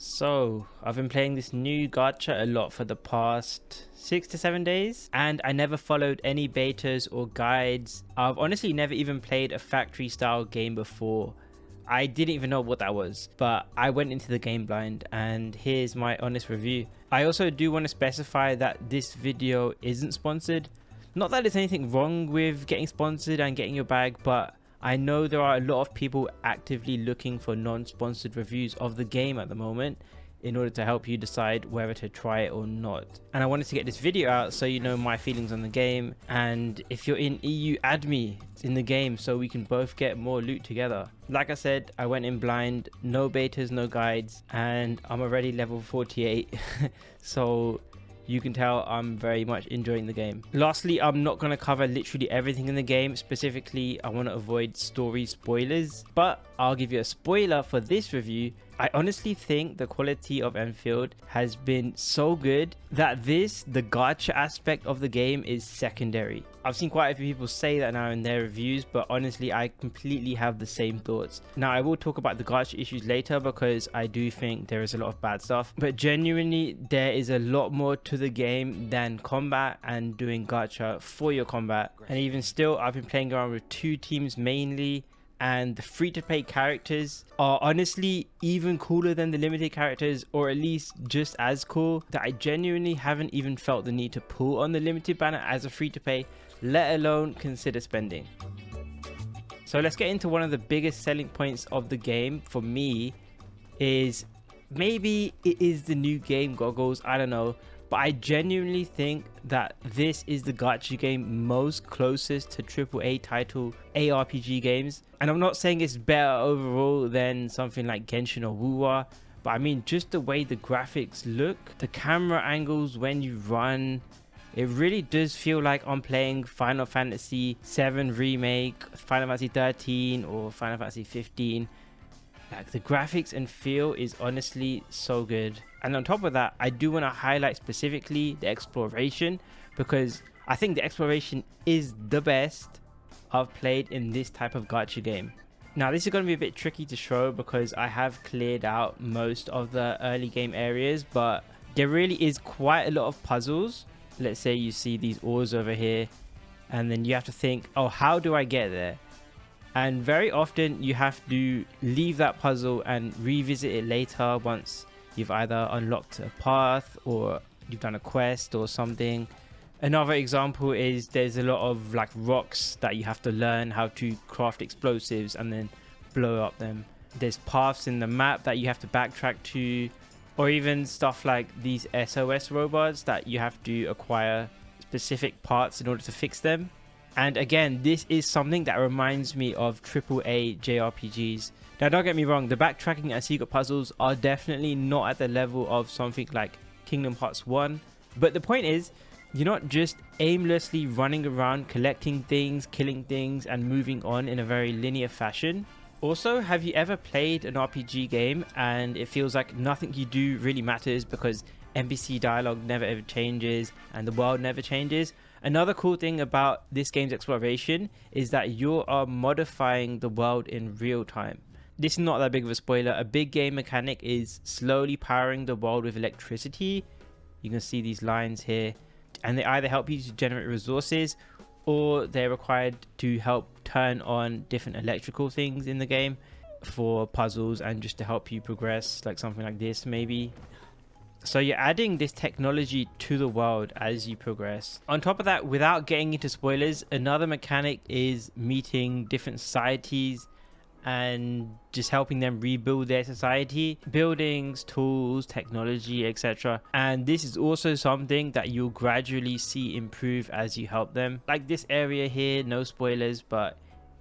So, I've been playing this new gacha a lot for the past 6 to 7 days, and I never followed any betas or guides. I've honestly never even played a factory style game before. I didn't even know what that was, but I went into the game blind, and here's my honest review. I also do want to specify that this video isn't sponsored. Not that there's anything wrong with getting sponsored and getting your bag, but I know there are a lot of people actively looking for non-sponsored reviews of the game at the moment in order to help you decide whether to try it or not. And I wanted to get this video out so you know my feelings on the game, and if you're in EU, add me in the game so we can both get more loot together. Like I said, I went in blind, no betas, no guides, and I'm already level 48 so you can tell I'm very much enjoying the game. Lastly, I'm not going to cover literally everything in the game. Specifically, I want to avoid story spoilers, but I'll give you a spoiler for this review. I honestly think the quality of Enfield has been so good that the gacha aspect of the game is secondary. I've seen quite a few people say that now in their reviews, but honestly, I completely have the same thoughts. Now, I will talk about the gacha issues later because I do think there is a lot of bad stuff, but genuinely, there is a lot more to the game than combat and doing gacha for your combat. And even still, I've been playing around with 2 teams mainly, and the free-to-play characters are honestly even cooler than the limited characters, or at least just as cool, that I genuinely haven't even felt the need to pull on the limited banner as a free-to-play, let alone consider spending. So let's get into one of the biggest selling points of the game for me. Is maybe it is the new game goggles, I don't know, but I genuinely think that this is the gacha game most closest to AAA title ARPG games. And I'm not saying it's better overall than something like Genshin or Wuwa, but I mean just the way the graphics look, the camera angles when you run, it really does feel like I'm playing Final Fantasy VII Remake, Final Fantasy 13 or Final Fantasy 15. Like, the graphics and feel is honestly so good. And on top of that, I do want to highlight specifically the exploration, because I think the exploration is the best I've played in this type of gacha game. Now, this is going to be a bit tricky to show because I have cleared out most of the early game areas, but there really is quite a lot of puzzles. Let's say you see these ores over here, and then you have to think, oh, how do I get there? And very often you have to leave that puzzle and revisit it later once you've either unlocked a path or you've done a quest or something. Another example is there's a lot of like rocks that you have to learn how to craft explosives and then blow up them. There's paths in the map that you have to backtrack to, or even stuff like these SOS robots that you have to acquire specific parts in order to fix them. And again, this is something that reminds me of AAA JRPGs. Now, don't get me wrong, the backtracking and secret puzzles are definitely not at the level of something like Kingdom Hearts 1. But the point is, you're not just aimlessly running around collecting things, killing things, and moving on in a very linear fashion. Also, have you ever played an RPG game and it feels like nothing you do really matters because NPC dialogue never ever changes and the world never changes? Another cool thing about this game's exploration is that you are modifying the world in real time. This is not that big of a spoiler. A big game mechanic is slowly powering the world with electricity. You can see these lines here, and they either help you to generate resources or they're required to help turn on different electrical things in the game for puzzles and just to help you progress, like something like this maybe. So you're adding this technology to the world as you progress. On top of that, without getting into spoilers, another mechanic is meeting different societies and just helping them rebuild their society, buildings, tools, technology, etc. And this is also something that you'll gradually see improve as you help them. Like this area here, no spoilers, but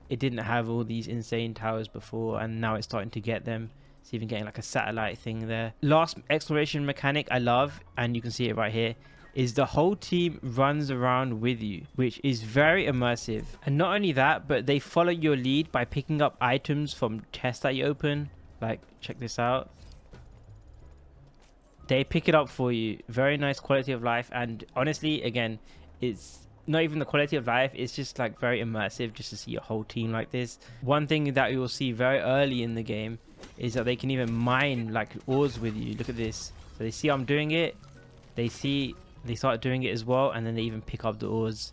it didn't have all these insane towers before, and now it's starting to get them. It's even getting like a satellite thing there. Last exploration mechanic I love, and you can see it right here, is the whole team runs around with you, which is very immersive. And not only that, but they follow your lead by picking up items from chests that you open. Like, check this out. They pick it up for you. Very nice quality of life. And honestly, again, it's not even the quality of life, it's just like very immersive just to see a whole team like this. One thing that you will see very early in the game is that they can even mine like ores with you. Look at this. So they see I'm doing it. They start doing it as well, and then they even pick up the ores.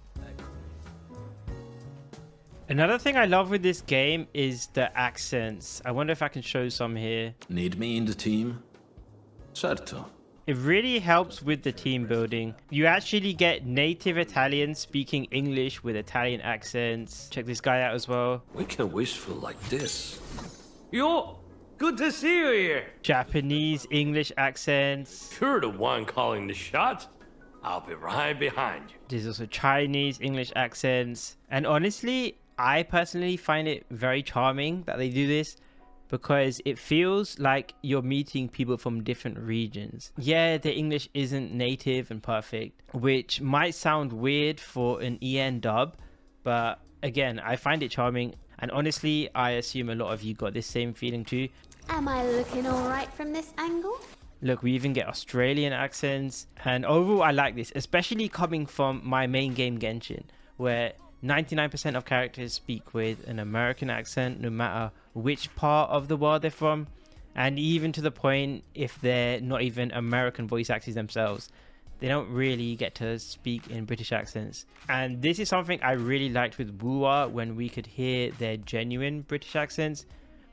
Another thing I love with this game is the accents. I wonder if I can show some here. Need me in the team? Certo. It really helps with the team building. You actually get native Italians speaking English with Italian accents. Check this guy out as well. We can wishful like this. Yo, good to see you here. Japanese English accents. You're the one calling the shots. I'll be right behind you. There's also Chinese English accents. And honestly, I personally find it very charming that they do this, because it feels like you're meeting people from different regions. Yeah, their English isn't native and perfect, which might sound weird for an EN dub, but again, I find it charming. And honestly, I assume a lot of you got this same feeling too. Am I looking all right from this angle? Look, we even get Australian accents. And overall, I like this, especially coming from my main game, Genshin, where 99% of characters speak with an American accent, no matter which part of the world they're from. And even to the point, if they're not even American voice actors themselves, they don't really get to speak in British accents. And this is something I really liked with Wuwa, when we could hear their genuine British accents.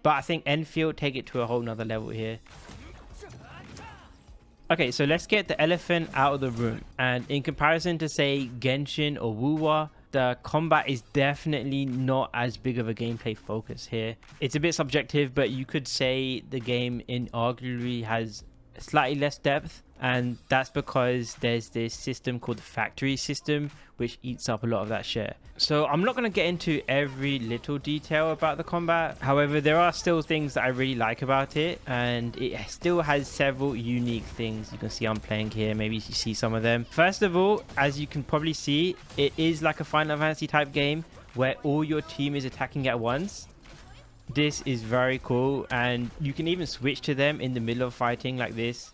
But I think Enfield take it to a whole nother level here. Okay, so let's get the elephant out of the room. And in comparison to, say, Genshin or Wuwa, the combat is definitely not as big of a gameplay focus here. It's a bit subjective, but you could say the game arguably has slightly less depth, and that's because there's this system called the factory system, which eats up a lot of that share. So I'm not going to get into every little detail about the combat. However, there are still things that I really like about it, and it still has several unique things. You can see I'm playing here, maybe you see some of them. First of all, as you can probably see, it is like a Final Fantasy type game where all your team is attacking at once. This is very cool, and you can even switch to them in the middle of fighting like this.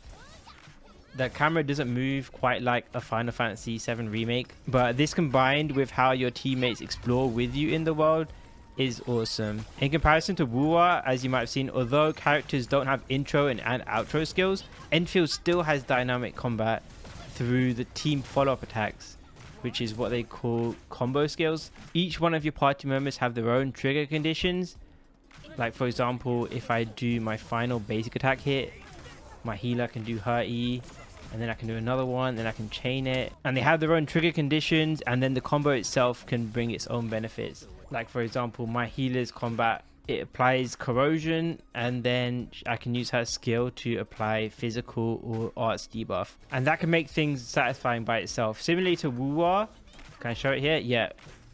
The camera doesn't move quite like a Final Fantasy VII Remake, but this combined with how your teammates explore with you in the world is awesome. In comparison to Wuwa, as you might have seen, although characters don't have intro and outro skills, Enfield still has dynamic combat through the team follow-up attacks, which is what they call combo skills. Each one of your party members have their own trigger conditions. Like for example, if I do my final basic attack hit, my healer can do her E, and then I can do another one, then I can chain it. And they have their own trigger conditions, and then the combo itself can bring its own benefits. Like for example, my healer's combat, it applies corrosion, and then I can use her skill to apply physical or arts debuff. And that can make things satisfying by itself. Similarly to Wuwa, can I show it here? Yeah.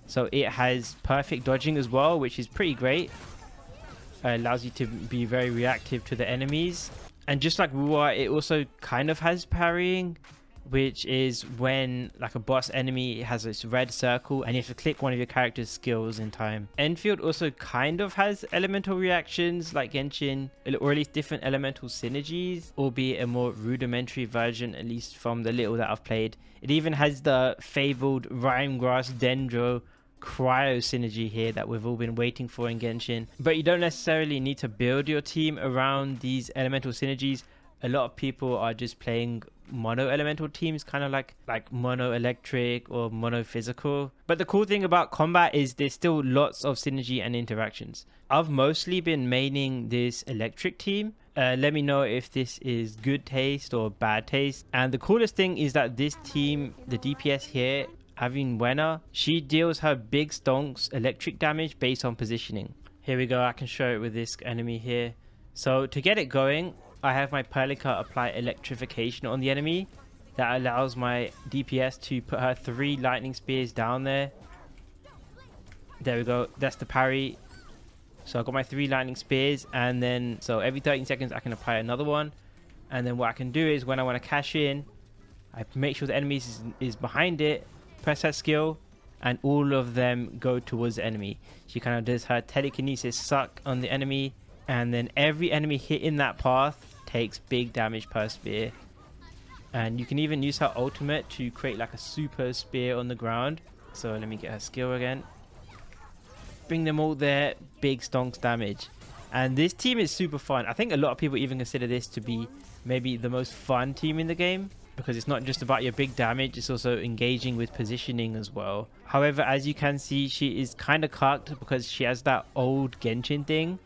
So it has perfect dodging as well, which is pretty great. Allows you to be very reactive to the enemies. And just like Wuwa, it also kind of has parrying, which is when like a boss enemy has this red circle and you have to click one of your character's skills in time. Enfield also kind of has elemental reactions like Genshin, or at least different elemental synergies, albeit a more rudimentary version, at least from the little that I've played. It even has the fabled Rhymegrass Dendro cryo synergy here that we've all been waiting for in Genshin. But you don't necessarily need to build your team around these elemental synergies. A lot of people are just playing mono elemental teams, kind of like mono electric or mono physical. But the cool thing about combat is there's still lots of synergy and interactions. I've mostly been maining this electric team. Let me know if this is good taste or bad taste. And the coolest thing is that this team, the DPS here, Avywenna, she deals her big stonks electric damage based on positioning. Here we go, I can show it with this enemy here. So to get it going, I have my Perlica apply electrification on the enemy. That allows my DPS to put her 3 lightning spears down there. There we go, that's the parry. So I've got my 3 lightning spears, and then so every 13 seconds I can apply another one. And then what I can do is when I want to cash in, I make sure the enemy is behind it, press that skill, and all of them go towards the enemy. She kind of does her telekinesis suck on the enemy, and then every enemy hit in that path takes big damage per spear. And you can even use her ultimate to create like a super spear on the ground. So let me get her skill again. Bring them all there, big stonks damage. And this team is super fun. I think a lot of people even consider this to be maybe the most fun team in the game, because it's not just about your big damage, it's also engaging with positioning as well. However, as you can see, she is kind of cucked because she has that old Genshin thing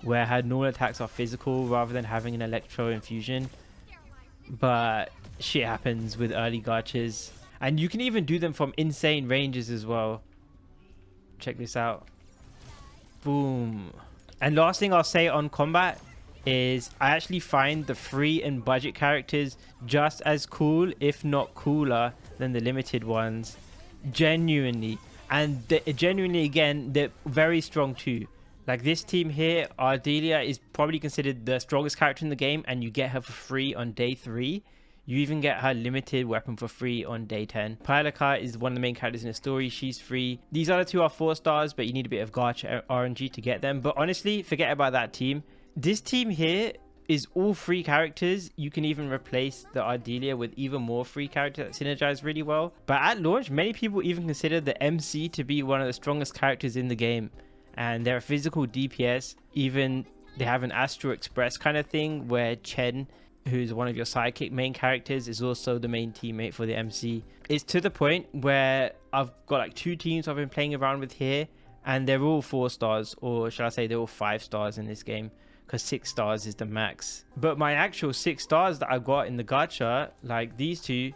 where her normal attacks are physical rather than having an electro infusion. But shit happens with early gachas, and you can even do them from insane ranges as well. Check this out. Boom. And last thing I'll say on combat is I actually find the free and budget characters just as cool, if not cooler, than the limited ones. Genuinely. And genuinely, again, they're very strong too. Like this team here, Ardelia is probably considered the strongest character in the game, and you get her for free on day 3. You even get her limited weapon for free on day 10. Pylika is one of the main characters in the story. She's free. These other two are 4 stars, but you need a bit of gacha RNG to get them. But honestly, forget about that team. This team here is all free characters. You can even replace the Ardelia with even more free characters that synergize really well. But at launch, many people even consider the MC to be one of the strongest characters in the game. And they're a physical DPS. Even they have an Astro Express kind of thing where Chen, who's one of your sidekick main characters, is also the main teammate for the MC. It's to the point where I've got like 2 teams I've been playing around with here, and they're all 4 stars, or shall I say they're all 5 stars in this game, because 6 stars is the max. But my actual 6 stars that I've got in the gacha, like these two,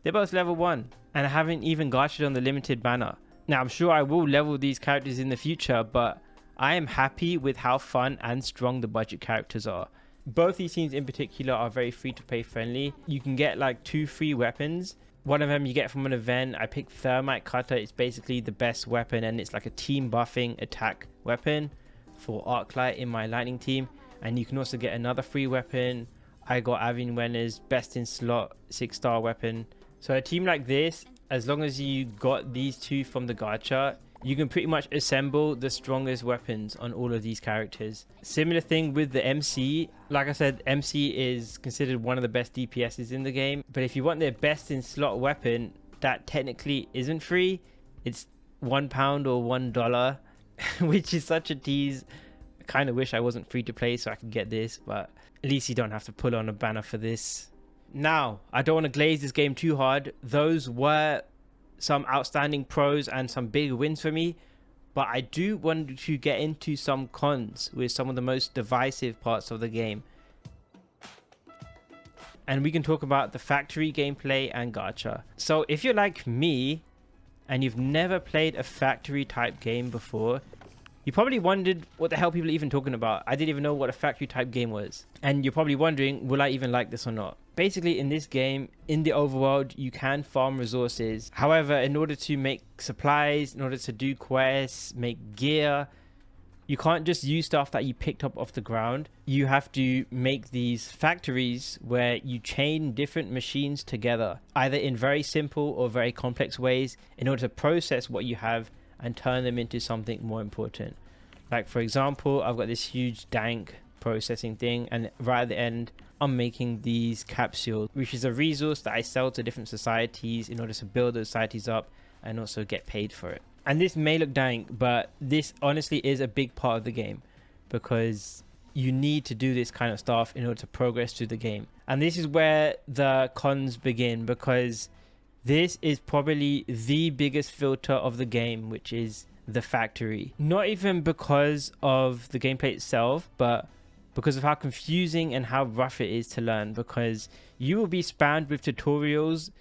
they're both level 1, and I haven't even gachaed on the limited banner. Now I'm sure I will level these characters in the future, but I am happy with how fun and strong the budget characters are. Both these teams in particular are very free to play friendly. You can get like 2 free weapons. One of them you get from an event. I picked Thermite Cutter. It's basically the best weapon, and it's like a team buffing attack weapon for Arknight in my lightning team. And you can also get another free weapon. I got Avywenna's best in slot 6-star weapon. So a team like this, as long as you got these 2 from the gacha, you can pretty much assemble the strongest weapons on all of these characters. Similar thing with the MC. Like I said, MC is considered one of the best DPSs in the game. But if you want their best in slot weapon, that technically isn't free. It's £1 or $1, which is such a tease. I kind of wish I wasn't free to play so I could get this, but at least you don't have to pull on a banner for this. Now, I don't want to glaze this game too hard. Those were some outstanding pros and some big wins for me, but I do want to get into some cons with some of the most divisive parts of the game, and we can talk about the factory gameplay and gacha. So if you're like me and you've never played a factory type game before, you probably wondered what the hell people are even talking about. I didn't even know what a factory type game was, and you're probably wondering, will I even like this or not? Basically, in this game, in the overworld, you can farm resources. However, in order to make supplies, in order to do quests, make gear, you can't just use stuff that you picked up off the ground. You have to make these factories where you chain different machines together, either in very simple or very complex ways, in order to process what you have and turn them into something more important. Like, for example, I've got this huge dank processing thing, and right at the end, I'm making these capsules, which is a resource that I sell to different societies in order to build those societies up and also get paid for it. And this may look dank, but this honestly is a big part of the game, because you need to do this kind of stuff in order to progress through the game. And this is where the cons begin, because this is probably the biggest filter of the game, which is the factory. Not even because of the gameplay itself, but because of how confusing and how rough it is to learn, because you will be spammed with tutorials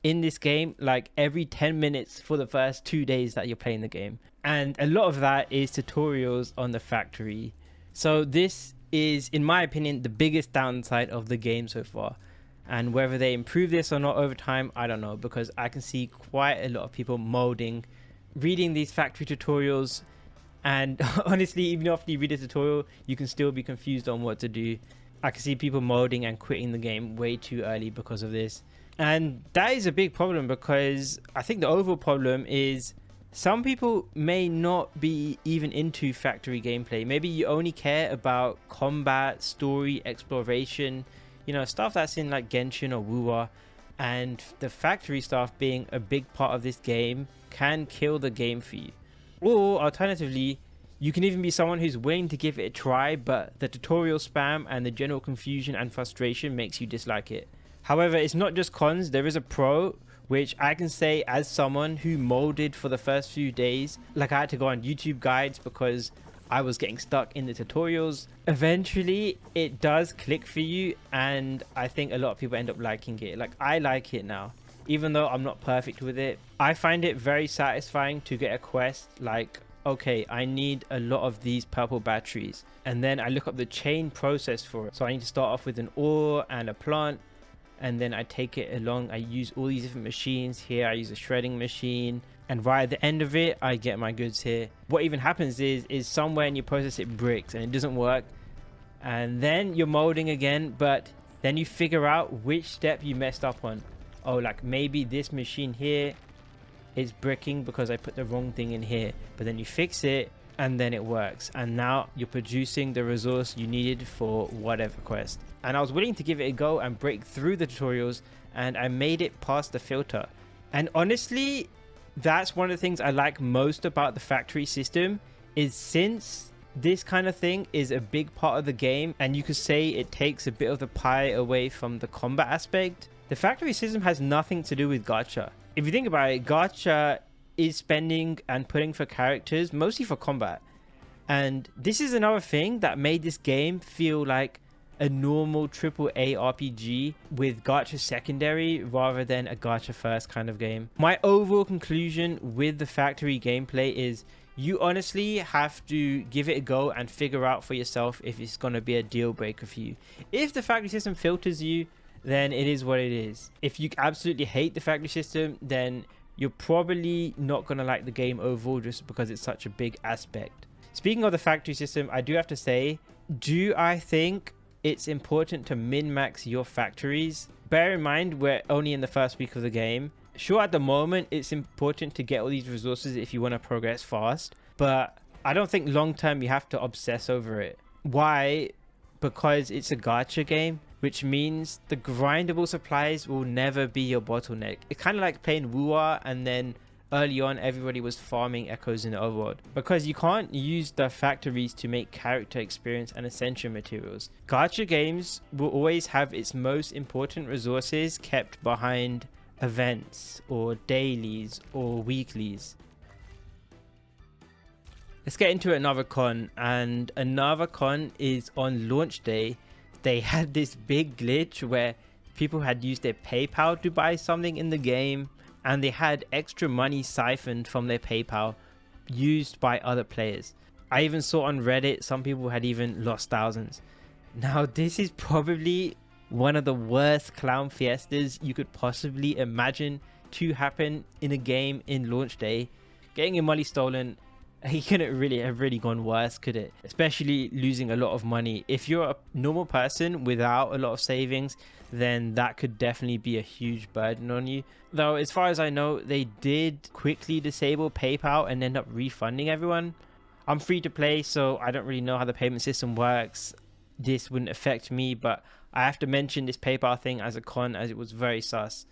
in this game like every 10 minutes for the first 2 days that you're playing the game. And a lot of that is tutorials on the factory. So this is, in my opinion, the biggest downside of the game so far. And whether they improve this or not over time, I don't know, because I can see quite a lot of people modding, reading these factory tutorials. And honestly, even after you read a tutorial, you can still be confused on what to do. I can see people modding and quitting the game way too early because of this. And that is a big problem, because I think the overall problem is some people may not be even into factory gameplay. Maybe you only care about combat, story, exploration, you know, stuff that's in like Genshin or Wuwa. And the factory stuff being a big part of this game can kill the game for you. Or alternatively, You can even be someone who's willing to give it a try, but the tutorial spam and the general confusion and frustration makes you dislike it. However, it's not just cons, there is a pro, which I can say as someone who molded for the first few days. Like, I had to go on YouTube guides because I was getting stuck in the tutorials. Eventually it does click for you, and I think a lot of people end up liking it. Like, I like it now, even though I'm not perfect with it. I find it very satisfying to get a quest like, okay, I need a lot of these purple batteries, and then I look up the chain process for it. So I need to start off with an ore and a plant, and then I take it along. I use all these different machines here. I use a shredding machine, and right at the end of it, I get my goods here. What even happens is somewhere in your process it breaks and it doesn't work, and then you're molding again, but then you figure out which step you messed up on. Oh, like maybe this machine here is bricking because I put the wrong thing in here, but then you fix it and then it works, and now you're producing the resource you needed for whatever quest. And I was willing to give it a go and break through the tutorials, and I made it past the filter. And honestly, that's one of the things I like most about the factory system, is since this kind of thing is a big part of the game, and you could say it takes a bit of the pie away from the combat aspect, the factory system has nothing to do with gacha. If you think about it, gacha is spending and putting for characters mostly for combat, and this is another thing that made this game feel like a normal AAA RPG with gacha secondary rather than a gacha first kind of game. My overall conclusion with the factory gameplay is you honestly have to give it a go and figure out for yourself if it's going to be a deal breaker for you. If the factory system filters you, then it is what it is. If you absolutely hate the factory system, then you're probably not going to like the game overall just because it's such a big aspect. Speaking of the factory system, I do have to say, do I think it's important to min-max your factories? Bear in mind, we're only in the first week of the game. Sure, at the moment, it's important to get all these resources if you want to progress fast, but I don't think long-term you have to obsess over it. Why? Because it's a gacha game, which means the grindable supplies will never be your bottleneck. It's kind of like playing Wua, and then early on everybody was farming echoes in the overworld, because you can't use the factories to make character experience and essential materials. Gacha games will always have its most important resources kept behind events or dailies or weeklies. Let's get into another con, and another con is on launch day. They had this big glitch where people had used their PayPal to buy something in the game, and they had extra money siphoned from their PayPal used by other players. I even saw on Reddit some people had even lost thousands. Now, this is probably one of the worst clown fiestas you could possibly imagine to happen in a game in launch day. Getting your money stolen, he couldn't really have gone worse, could it? Especially losing a lot of money. If you're a normal person without a lot of savings, then that could definitely be a huge burden on you. Though, as far as I know, they did quickly disable PayPal and end up refunding everyone. I'm free to play, so I don't really know how the payment system works. This wouldn't affect me, but I have to mention this PayPal thing as a con, as it was very sus.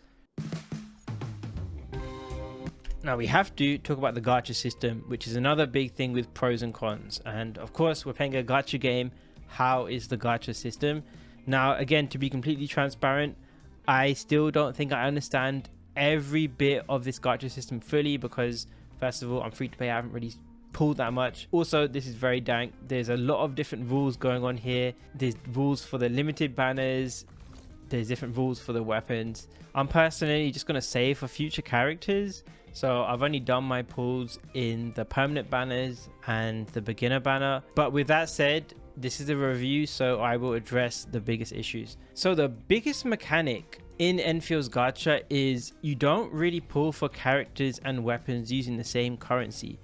Now, we have to talk about the gacha system, which is another big thing with pros and cons. And of course, we're playing a gacha game. How is the gacha system? Now, again, to be completely transparent, I still don't think I understand every bit of this gacha system fully, because first of all, I'm free to play. I haven't really pulled that much. Also, this is very dank. There's a lot of different rules going on here. There's rules for the limited banners. There's different rules for the weapons. I'm personally just going to save for future characters. So I've only done my pulls in the permanent banners and the beginner banner. But with that said, this is a review, so I will address the biggest issues. So the biggest mechanic in Enfield's gacha is you don't really pull for characters and weapons using the same currency.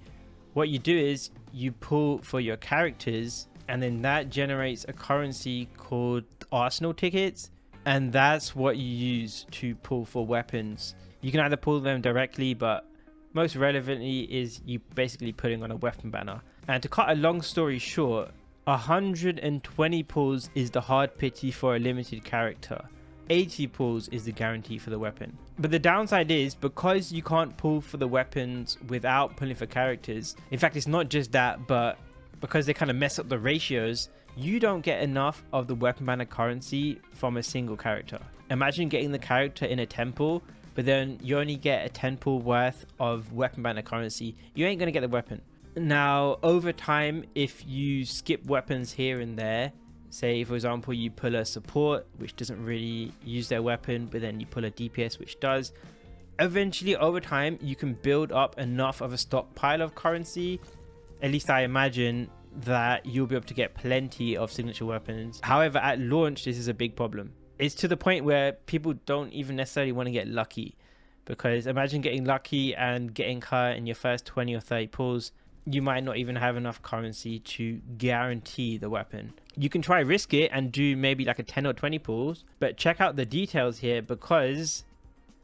What you do is you pull for your characters, and then that generates a currency called Arsenal tickets, and that's what you use to pull for weapons. You can either pull them directly, but most relevantly is you basically putting on a weapon banner. And to cut a long story short, 120 pulls is the hard pity for a limited character. 80 pulls is the guarantee for the weapon. But the downside is, because you can't pull for the weapons without pulling for characters, in fact, it's not just that, but because they kind of mess up the ratios, you don't get enough of the weapon banner currency from a single character. Imagine getting the character in a temple, but then you only get a 10 pull worth of weapon banner currency. You ain't gonna get the weapon. Now over time, if you skip weapons here and there, say for example you pull a support which doesn't really use their weapon, but then you pull a DPS which does, eventually over time you can build up enough of a stockpile of currency, at least I imagine, that you'll be able to get plenty of signature weapons. However, at launch this is a big problem. It's to the point where people don't even necessarily want to get lucky, because imagine getting lucky and getting cut in your first 20 or 30 pulls. You might not even have enough currency to guarantee the weapon. You can try risk it and do maybe like a 10 or 20 pulls, but check out the details here, because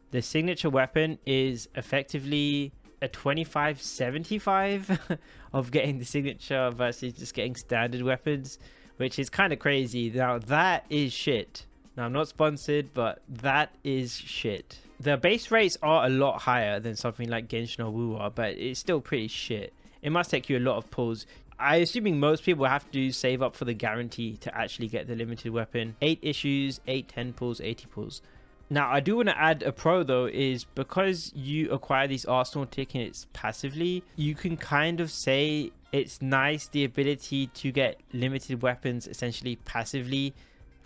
the signature weapon is effectively a 25-75 of getting the signature versus just getting standard weapons, which is kind of crazy. Now that is shit. Now I'm not sponsored, but that is shit. The base rates are a lot higher than something like Genshin or Wuwa, but it's still pretty shit. It must take you a lot of pulls. I assuming most people have to save up for the guarantee to actually get the limited weapon. 8 issues, 8 10 pulls, 80 pulls. Now I do want to add a pro though, is because you acquire these Arsenal tickets passively, you can kind of say it's nice the ability to get limited weapons essentially passively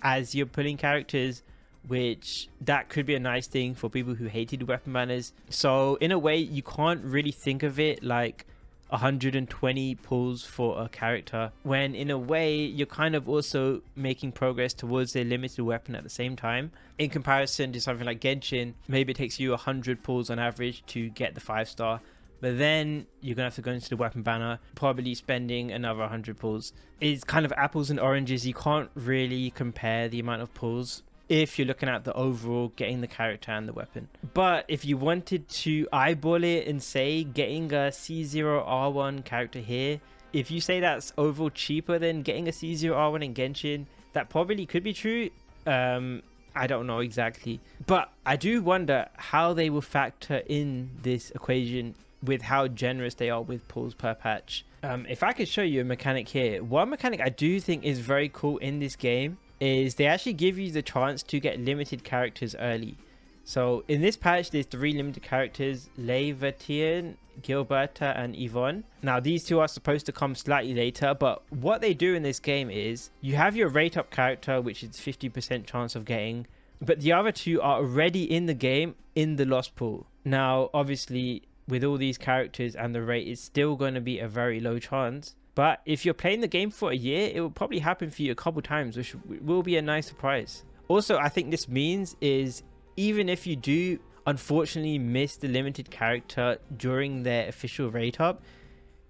as you're pulling characters, which that could be a nice thing for people who hated weapon banners. So in a way you can't really think of it like 120 pulls for a character, when in a way you're kind of also making progress towards their limited weapon at the same time. In comparison to something like Genshin, maybe it takes you 100 pulls on average to get the 5-star, but then you're gonna have to go into the weapon banner, probably spending another 100 pulls. It's kind of apples and oranges. You can't really compare the amount of pulls if you're looking at the overall getting the character and the weapon. But if you wanted to eyeball it and say getting a C0R1 character here, if you say that's overall cheaper than getting a C0R1 in Genshin, that probably could be true. I don't know exactly, but I do wonder how they will factor in this equation with how generous they are with pulls per patch. If I could show you a mechanic here, one mechanic I do think is very cool in this game is they actually give you the chance to get limited characters early. So in this patch there's 3 limited characters, Leivetian, Gilberta and Yvonne. Now these 2 are supposed to come slightly later, but what they do in this game is you have your rate up character, which is 50% chance of getting, but the other 2 are already in the game in the lost pool. Now obviously with all these characters and the rate, it's still going to be a very low chance. But if you're playing the game for a year, it will probably happen for you a couple times, which will be a nice surprise. Also, I think this means is even if you do unfortunately miss the limited character during their official rate up,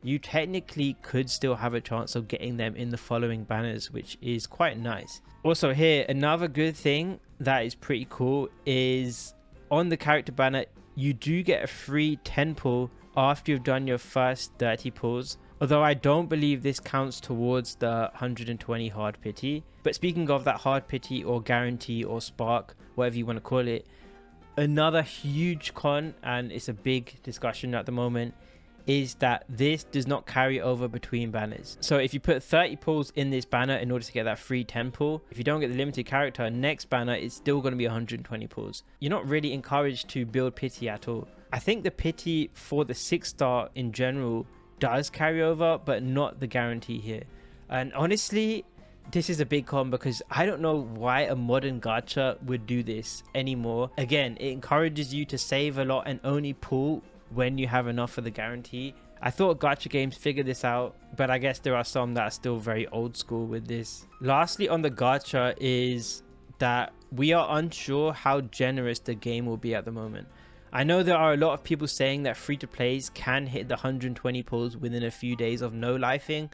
you technically could still have a chance of getting them in the following banners, which is quite nice. Also here, another good thing that is pretty cool is on the character banner, you do get a free 10 pull after you've done your first 30 pulls. Although I don't believe this counts towards the 120 hard pity. But speaking of that hard pity or guarantee or spark, whatever you want to call it, another huge con, and it's a big discussion at the moment, is that this does not carry over between banners. So if you put 30 pulls in this banner in order to get that free 10 pull, if you don't get the limited character, next banner is still going to be 120 pulls. You're not really encouraged to build pity at all. I think the pity for the 6-star in general does carry over, but not the guarantee here. And honestly, this is a big con because I don't know why a modern gacha would do this anymore. Again, it encourages you to save a lot and only pull when you have enough for the guarantee. I thought gacha games figured this out, but I guess there are some that are still very old school with this. Lastly on the gacha is that we are unsure how generous the game will be at the moment. I know there are a lot of people saying that free-to-plays can hit the 120 pulls within a few days of no lifing,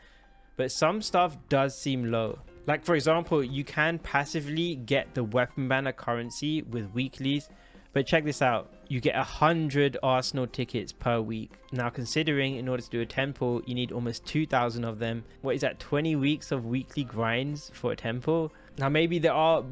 but some stuff does seem low. Like for example, you can passively get the weapon banner currency with weeklies, but check this out, you get 100 Arsenal tickets per week. Now considering in order to do a 10 pull, you need almost 2,000 of them. What is that, 20 weeks of weekly grinds for a 10 pull? Now maybe there are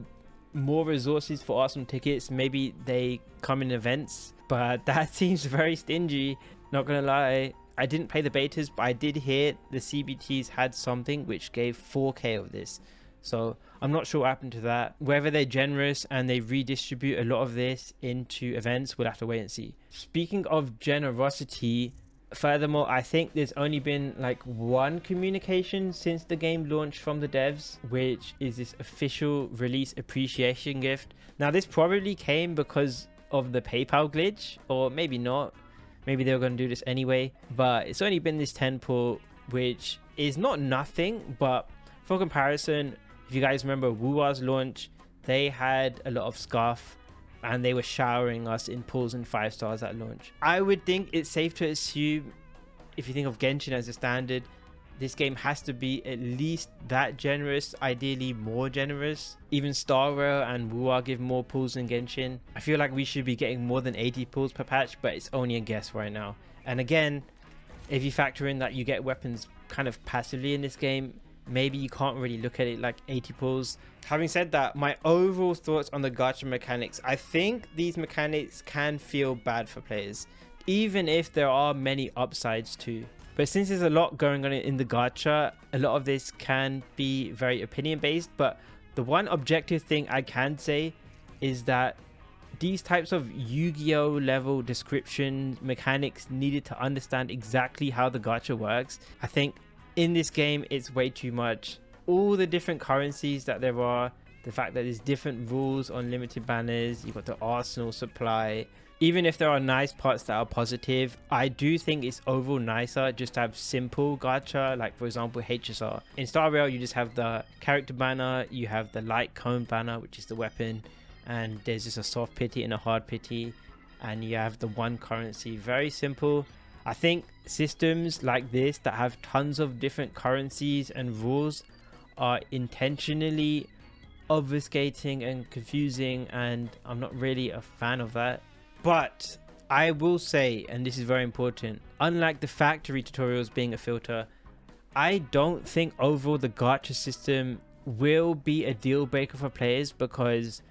more resources for Arsenal tickets, maybe they come in events, but that seems very stingy, not gonna lie. I didn't play the betas, but I did hear the CBTs had something which gave 4K of this. So I'm not sure what happened to that. Whether they're generous and they redistribute a lot of this into events, we'll have to wait and see. Speaking of generosity, furthermore, I think there's only been like one communication since the game launched from the devs, which is this official release appreciation gift. Now this probably came because of the PayPal glitch, or maybe not. Maybe they were going to do this anyway, but it's only been this 10 pull, which is not nothing, but for comparison, if you guys remember Wuwa's launch, they had a lot of scuff and they were showering us in pulls and 5 stars at launch. I would think it's safe to assume, if you think of Genshin as a standard, this game has to be at least that generous, ideally more generous. Even Star Rail and Wuwa give more pulls than Genshin. I feel like we should be getting more than 80 pulls per patch, but it's only a guess right now. And again, if you factor in that you get weapons kind of passively in this game, maybe you can't really look at it like 80 pulls. Having said that, my overall thoughts on the gacha mechanics, I think these mechanics can feel bad for players, even if there are many upsides too. But since there's a lot going on in the gacha, a lot of this can be very opinion based. But the one objective thing I can say is that these types of Yu-Gi-Oh level description mechanics needed to understand exactly how the gacha works. I think in this game it's way too much. All the different currencies that there are, the fact that there's different rules on limited banners, you've got the arsenal supply. Even if there are nice parts that are positive, I do think it's overall nicer just to have simple gacha, like for example HSR. In Star Rail you just have the character banner, you have the light cone banner, which is the weapon, and there's just a soft pity and a hard pity, and you have the one currency. Very simple. I think systems like this that have tons of different currencies and rules are intentionally obfuscating and confusing, and I'm not really a fan of that. But I will say, and this is very important, unlike the factory tutorials being a filter, I don't think overall the gacha system will be a deal breaker for players, because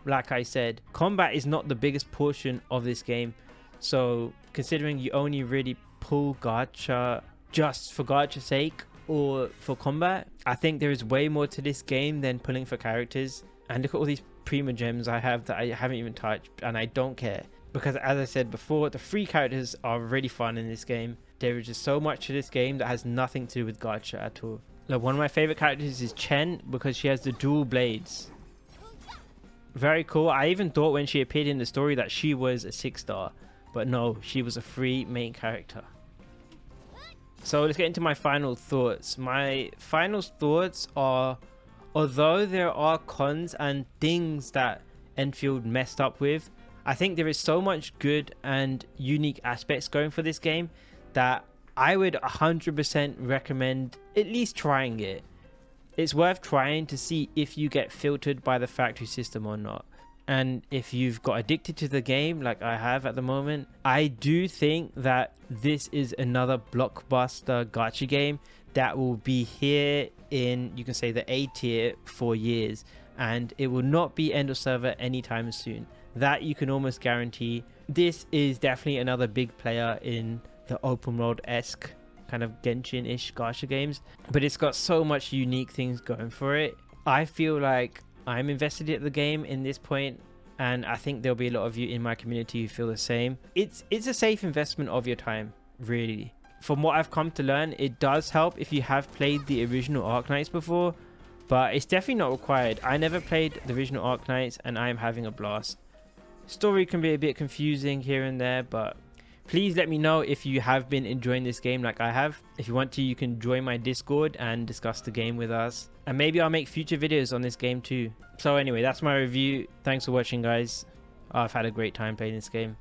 like I said, combat is not the biggest portion of this game. So considering you only really pull gacha just for gacha's sake or for combat, I think there is way more to this game than pulling for characters. And look at all these prima gems I have that I haven't even touched, and I don't care, because as I said before, the free characters are really fun in this game. There is just so much to this game that has nothing to do with gacha at all. Like, one of my favorite characters is Chen, because she has the dual blades. Very cool. I even thought when she appeared in the story that she was a 6-star, but no, she was a free main character. So let's get into my final thoughts. My final thoughts are, although there are cons and things that Endfield messed up with, I think there is so much good and unique aspects going for this game that I would 100% recommend at least trying it. It's worth trying to see if you get filtered by the factory system or not. And if you've got addicted to the game like I have at the moment, I do think that this is another blockbuster gacha game that will be here in, you can say, the A tier for years, and it will not be end of server anytime soon. That you can almost guarantee. This is definitely another big player in the open world-esque kind of Genshin-ish gacha games, but it's got so much unique things going for it. I feel like I'm invested in the game in this point, and I think there'll be a lot of you in my community who feel the same. It's a safe investment of your time, really. From what I've come to learn, it does help if you have played the original Arknights before, but it's definitely not required. I never played the original Arknights and I'm having a blast. Story can be a bit confusing here and there, but please let me know if you have been enjoying this game like I have. If you want to, you can join my Discord and discuss the game with us, and maybe I'll make future videos on this game too. So anyway, that's my review. Thanks for watching, guys. I've had a great time playing this game.